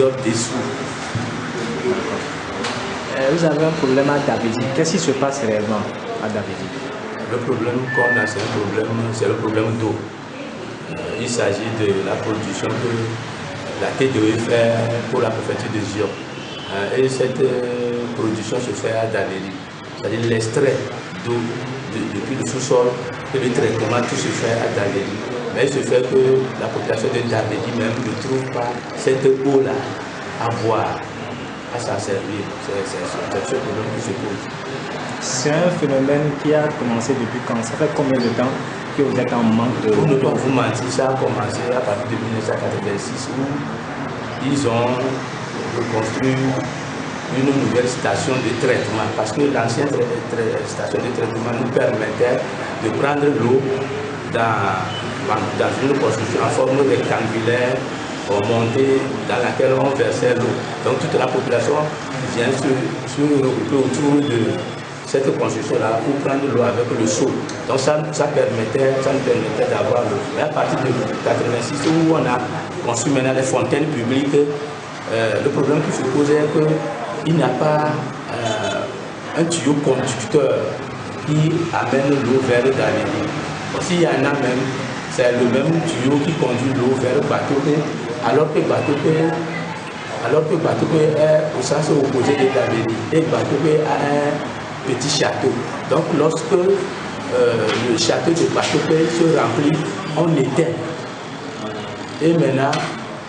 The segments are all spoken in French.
d'or dessous. Vous avez un problème à Davidi. Qu'est-ce qui se passe réellement à Davidi? Le problème qu'on a, c'est le problème d'eau. Il s'agit de la production que la TDE fait pour la préfecture de Zion. Et cette production se fait à Davidi. C'est-à-dire l'extrait d'eau depuis le sous-sol et le traitement, tout se fait à Davidi. Mais il se fait que la population de Davidi même ne trouve pas cette eau-là à boire, à s'en servir. C'est ce problème qui se pose. C'est un phénomène qui a commencé depuis quand? Ça fait combien de temps que vous êtes en manque de... Pour ne pas vous mentir, ça a commencé à partir de 1986 où ils ont reconstruit une nouvelle station de traitement parce que l'ancienne station de traitement nous permettait de prendre l'eau dans une construction en forme rectangulaire montée dans laquelle on versait l'eau. Donc toute la population vient se regrouper autour de cette construction-là pour prendre l'eau avec le seau. Donc ça nous permettait d'avoir l'eau. Mais à partir de 1986 où on a construit maintenant les fontaines publiques, le problème qui se pose est qu'il n'y a pas un tuyau conducteur qui amène l'eau vers Davidi. S'il y en a même, c'est le même tuyau qui conduit l'eau vers Batoké, alors que Batoké est au sens opposé de Davidi et Batoké a un petit château. Donc lorsque le château de Batoké se remplit, on éteint. Et maintenant,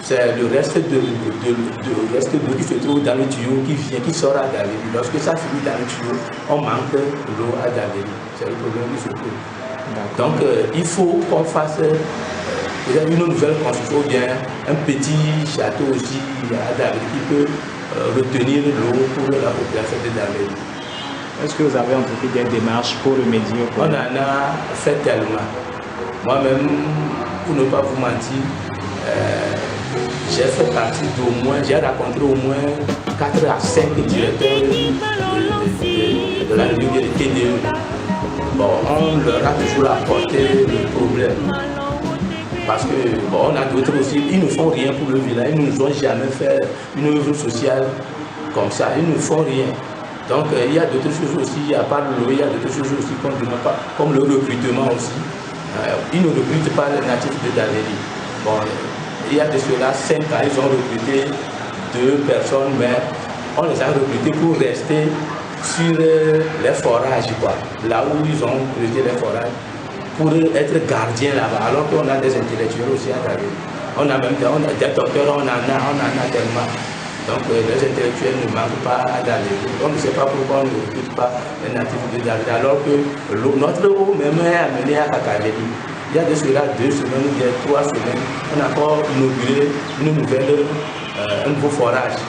c'est le reste de l'eau qui se trouve dans le tuyau qui sort à Davidi. Lorsque ça finit dans le tuyau, on manque l'eau à Davidi. C'est le problème qui se pose. Donc il faut qu'on fasse une nouvelle construction ou bien un petit château aussi à Davidi qui peut retenir l'eau pour la population de Davidi. Est-ce que vous avez entrepris des démarches pour remédier au problème? On en a fait tellement. Moi-même, pour ne pas vous mentir, j'ai fait partie j'ai rencontré au moins 4 à 5 directeurs de la réunion de TDE. Bon, on leur a toujours apporté le problème. Parce que on a d'autres aussi, ils ne font rien pour le village, ils ne nous ont jamais fait une œuvre sociale comme ça, ils ne font rien. Donc il y a d'autres choses aussi, à part l'eau, il y a d'autres choses aussi qu'on ne demande pas, comme le recrutement aussi. Ils ne recrutent pas les natifs de Davidi. Bon, il y a de cela 5 ans, ils ont recruté 2 personnes, mais on les a recrutés pour rester sur les forages, quoi. Là où ils ont creusé les forages, pour être gardiens là-bas, alors qu'on a des intellectuels aussi à Davidi. On a même des docteurs, on en a tellement. Donc les intellectuels ne manquent pas à Davidi. On ne sait pas pourquoi on ne recrute pas les natifs de Davidi, alors que notre eau même est amenée à Kakadeli. Il y a de cela 2 semaines, il y a 3 semaines, on a encore inauguré un nouveau forage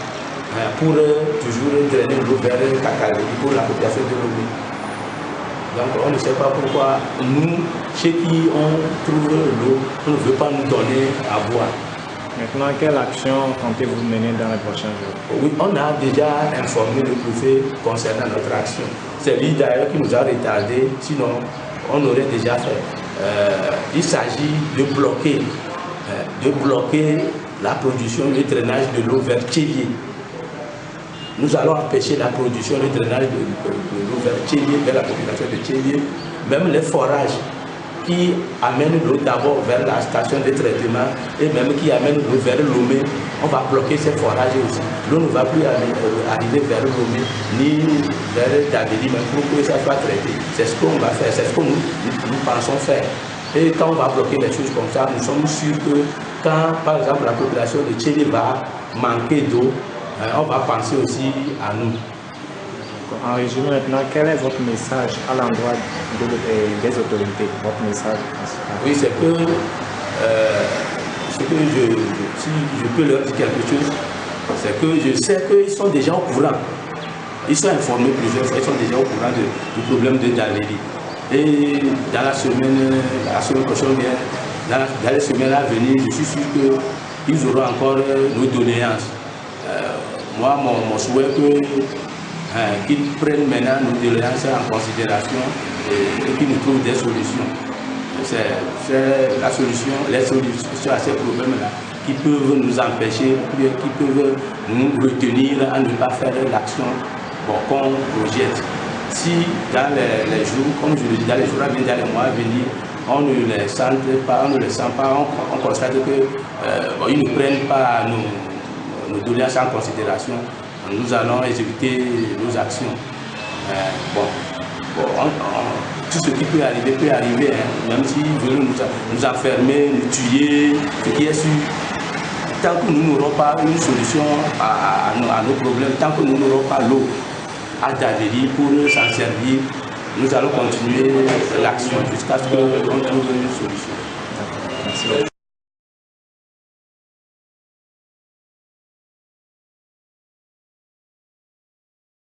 pour toujours drainer l'eau vers Kakadeli pour la population de l'eau. Donc on ne sait pas pourquoi nous, chez qui on trouve l'eau, on ne veut pas nous donner à boire. Maintenant, quelle action comptez-vous mener dans les prochains jours? Oui, on a déjà informé le préfet concernant notre action. C'est lui d'ailleurs qui nous a retardé, sinon on aurait déjà fait. Il s'agit de bloquer la production et le drainage de l'eau vers Tchélié. Nous allons empêcher la production et le drainage de l'eau vers Tchélié, vers la population de Tchélié. Même les forages qui amènent l'eau d'abord vers la station de traitement et même qui amènent l'eau vers Lomé, on va bloquer ces forages aussi. L'eau ne va plus arriver vers Lomé ni vers Davidi, même pour que ça soit traité. C'est ce qu'on va faire, c'est ce que nous pensons faire. Et quand on va bloquer les choses comme ça, nous sommes sûrs que quand, par exemple, la population de Tchélié va manquer d'eau, on va penser aussi à nous. En résumé maintenant, quel est votre message à l'endroit des autorités? Votre message? Oui, c'est que, si je peux leur dire quelque chose, c'est que je sais qu'ils sont déjà au courant. Ils sont informés plusieurs fois, ils sont déjà au courant du problème de Davidi. Et dans la semaine prochaine, dans les semaines à venir, je suis sûr qu'ils auront encore nos doléances. Moi, mon souhait est qu'ils prennent maintenant nos doléances en considération et qu'ils nous trouvent des solutions. C'est la solution, les solutions à ces problèmes-là qui peuvent nous empêcher, qui peuvent nous retenir à ne pas faire l'action qu'on projette. Si dans les jours, comme je le dis, dans les jours à venir, dans les mois à venir, on ne les sent pas, on constate qu'ils ne prennent pas nos doléances en considération, nous allons exécuter nos actions. Tout ce qui peut arriver, hein, même s'ils veulent nous enfermer, nous tuer, ce qui est sûr. Tant que nous n'aurons pas une solution à nos problèmes, tant que nous n'aurons pas l'eau à Dadéry pour s'en servir, nous allons continuer l'action jusqu'à ce qu'on trouve une solution. Merci.